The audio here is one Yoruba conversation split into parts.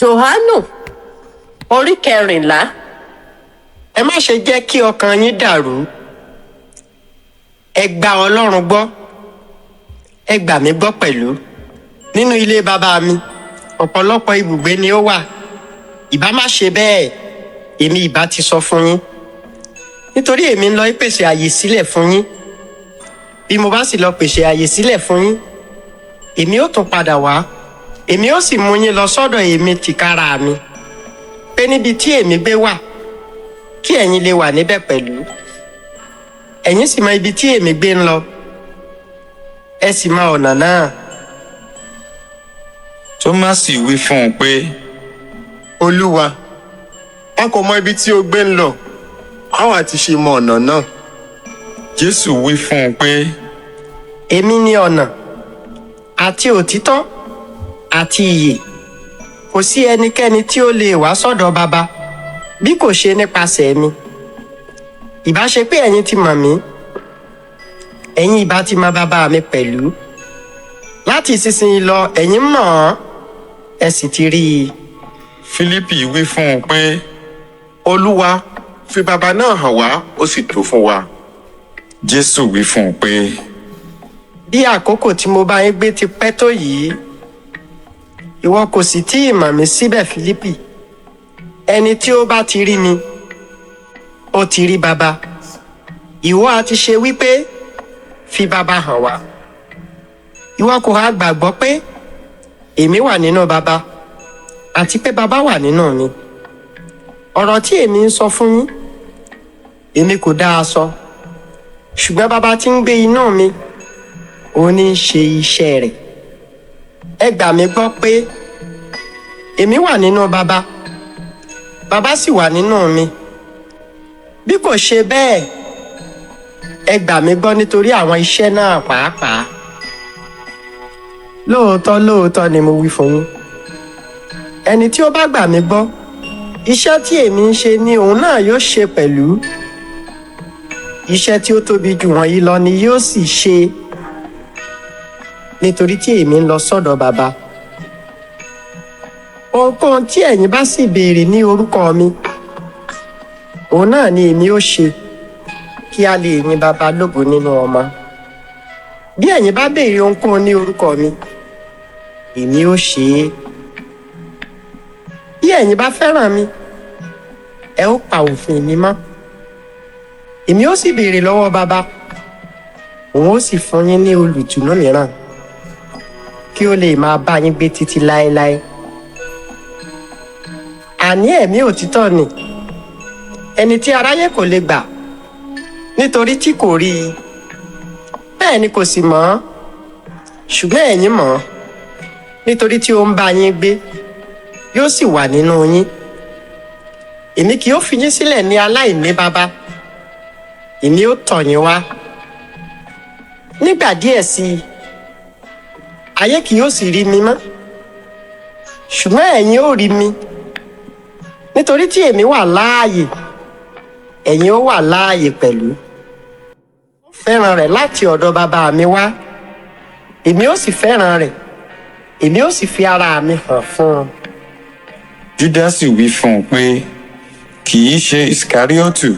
Jòhánù orí 14. Ẹ má ṣe jẹ́ kí ọkàn yín dàrú. Ẹ gba Ọlọ́run gbọ́. Ẹ gbà mí gbọ́ pẹ̀lú. Nínú ilé bàbá mi, ọ̀pọ̀lọpọ̀ ibùgbé ni ó wà. Ìbá má ṣe bẹ́ẹ̀, èmi ìbá ti sọ fún yín. Nítorí èmi ń lọ pèsè àyè sílẹ̀ fún yín. Bí mo bá sì lọ pèsè àyè sílẹ̀ fún yín, èmi ó tún padà wá. Èmi ó sì mú yín lọ sọ́dọ̀ èmi tìkára mi. Pé níbi tí èmi gbé wà, kí ẹ̀yin lè wà níbẹ̀ pẹ̀lú. Ẹ̀yin sì mọ ibi tí èmi gbé ń lọ. Ẹ sì mọ ọ̀nà náà. Tómásì wí fún un pé, Olúwa, a kò mọ ibi tí o gbé ń lọ. Àwa ti ṣe mọ ọ̀nà náà. Jésù wí fún un pé, Èmi ni ọ̀nà àti òtítọ́ àti ìyè. Kò sí ẹnikẹ́ni tí ó lè wá sọ́dọ̀ Baba bí kò ṣe nípasẹ̀ mi. Ìbá ṣe pé ẹ̀yin ti mọ̀ mí, ẹ̀yin ìbá ti mọ Baba mi pẹ̀lú. Láti ìsinsìnyí lọ ẹ̀yin mọ̀ ọ́n, ẹ sì ti rí i. Fílípì wí fún un pé, Olúwa, fi bàbá náà hàn wá, ó sì tó fún wa. Jésù wí fún un pé, Bí àkókò tí mo bá yín gbé ti pẹ́ tó yìí, ìwọ kò sì tí ì mọ̀ mí síbẹ̀, Fílípì. Ẹni tí ó bá ti rí mi, ó ti rí Baba. Ìwọ a ti ṣe wípé, fi Baba hàn wá. Ìwọ kò há gbàgbọ́ pé èmi wà nínú Baba, àti pé Baba wà nínú mi. Ọ̀rọ̀ tí èmi ń sọ fún yín, èmi kò dá a sọ. Ṣùgbọ́n Baba tí ń gbé inú mi, ó ní í ṣe iṣẹ́ rẹ̀. Ẹ gbà mí gbọ́ pé èmi wà nínú Baba, Baba sì wà nínú mi. Bí kò ṣe bẹ́ẹ̀, ẹ gbà mí gbọ́ nítorí àwọn iṣẹ́ náà pàápàá. Lóòótọ́ ni mo wí fún yín. Ẹni tí ó bá gbà mí gbọ́, iṣẹ́ tí èmi ń ṣe ni òun náà yóò ṣe pẹ̀lú. Iṣẹ́ tí ó tóbi jù wọ̀nyí lọ ni yóò sì ṣe, nítorí tí èmi ń lọ sọ́dọ̀ Baba. Ohunkóhun tí ẹ̀yin bá sì béèrè ní orúkọ mi, òun náà ni èmi ó ṣe, kí a lè yin Baba lógo nínú Ọmọ. Bí ẹ̀yin bá béèrè ohunkóhun ní orúkọ mi, èmi ó ṣe é. Bí ẹ̀yin bá fẹ́ràn mi, ẹ ó pa òfin mi mọ́. Èmi ó sì béèrè lọ́wọ́ Baba, òun ó sì fún yín ní olùtùnú mìíràn, kí ó lè máa bá yín gbé títí láéláé. Àní ẹ̀mí òtítọ́ ni, ẹni tí aráyé kò lè gbà, nítorí tí kò rí i, bẹ́ẹ̀ ni kò sì mọ̀ ọ́n. Ṣùgbọ́n ẹ̀yin mọ̀ ọ́n, nítorí tí ó ń bá yín gbé, yóò sì wà nínú yín. Èmi kì yóò fi yín sílẹ̀ ní aláìní Baba, èmi ó tọ̀ yín wá. Nígbà díẹ̀ sí i, ayé kì yóò sì rí mi mọ́, ṣùgbọ́n ẹ̀yin ó rí mi. Nítorí tí èmi wà láàyè, ẹ̀yin ó wà láàyè pẹ̀lú. Mo fẹ́ràn rẹ̀ láti ọ̀dọ̀ Baba mi wá, èmi ó sì fẹ́ràn rẹ̀, èmi ó sì fi ara mi hàn fún un. Júdásì wí fún un pé, kì í ṣe Ìsíkáríọ́tù.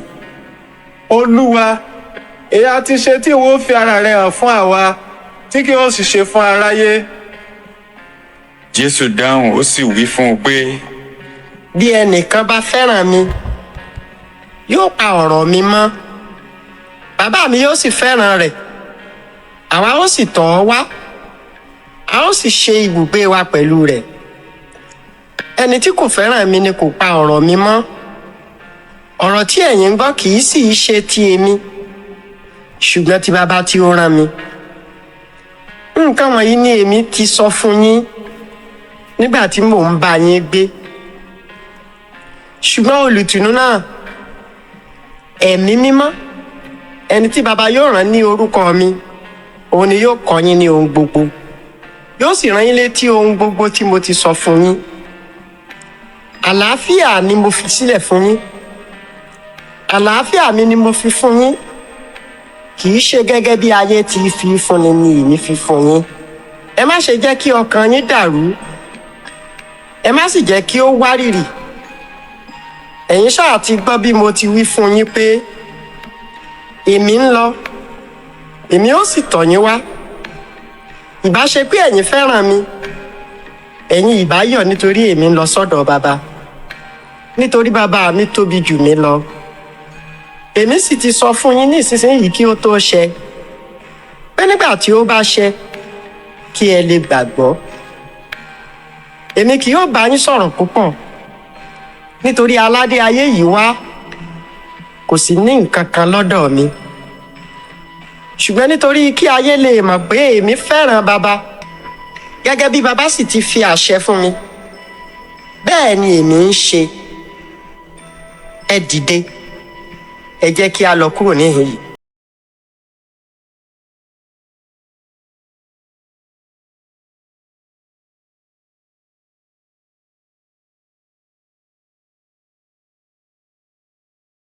Olúwa, èyí a ti ṣe tí ìwọ fi ara rẹ hàn fún àwa, tí kí o sì ṣe fún aráyé. Jésù dáhùn ó sì wí fún un pé, Bí ẹnìkan bá fẹ́ràn mi, yóò pa ọ̀rọ̀ mi mọ́. Bàbá mi yóò sì fẹ́ràn rẹ̀. Àwa ó sì tọ̀ ọ́ wá, a ó sì ṣe ibùgbé wa pẹ̀lú rẹ̀. Ẹni tí kò fẹ́ràn mi ni kò pa ọ̀rọ̀ mi mọ́. Ọ̀rọ̀ tí ẹ̀yin ń gbọ́ kì í sì í ṣe ti èmi, ṣùgbọ́n ti Baba tí ó rán mi. Nǹkan wọ̀nyí ni èmi ti sọ fún yín nígbà tí mò ń bá yín gbé. Ṣùgbọ́n olùtùnú náà, Ẹ̀mí Mímọ́, ẹni tí Baba yóò rán ní orúkọ mi, òun ni yóò kọ́ yín ní ohun gbogbo. Yóò sì rán yín létí ohun gbogbo tí mo ti sọ fún yín. Àlàáfíà ni mo fi sílẹ̀ fún yín. Àlàáfíà mi ni mo fi fún yín. Kì í ṣe gẹ́gẹ́ bí ayé ti fi fúnni ni èmi fi fún yín. Ẹ má ṣe jẹ́ kí ọkàn yín dàrú. ẹ má sì jẹ́ kí ó wárìrì. Ẹ̀yin ṣáà ti gbọ́ bí mo ti wí fún yín pé èmi ń lọ, èmi ó sì tọ̀ yín wá. Ìbá ṣe pé ẹ̀yin fẹ́ràn mi, ẹ̀yin ìbá yọ̀ nítorí èmi ń lọ sọ́dọ̀ bàbá, nítorí bàbá mi tóbi jù mí lọ. Èmi sì ti sọ fún yín ní ìsinsìnyí kí ó tó ṣẹ, pé nígbà tí ó bá ṣẹ, kí ẹ lè gbàgbọ́. Èmi kì yóò bá yín sọ̀rọ̀ púpọ̀, nítorí aládé ayé yìí wá kò sí ní nǹkan kan lọ́dọ̀ mi. Ṣùgbọ́n nítorí kí ayé lè mọ̀ pé èmi fẹ́ràn bàbá, gẹ́gẹ́ bí bàbá sì ti fi àṣẹ fún mi, bẹ́ẹ̀ ni èmi ń ṣe. Ẹ dìde, ẹ jẹ́ kí a lọ kúrò níhìn yìí.